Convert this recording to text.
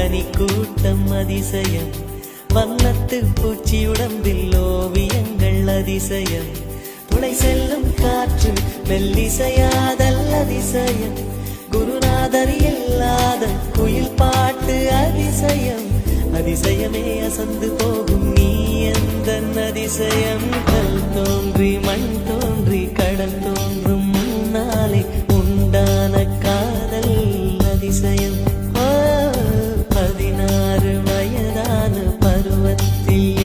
கனி கூட்டம் அதிசயம், வண்ணத்து பூச்சி உடம்பில் ஓவியங்கள் அதிசயம், துளை செல்லும் காற்று மெல்லிசையாதல் அதிசயம், குருநாதர் இல்லாத குயில் பாட்டு அதிசயம், அதிசயமே அசந்து போகும் நீ எந்த அதிசயம், கல் தோன்றி மண்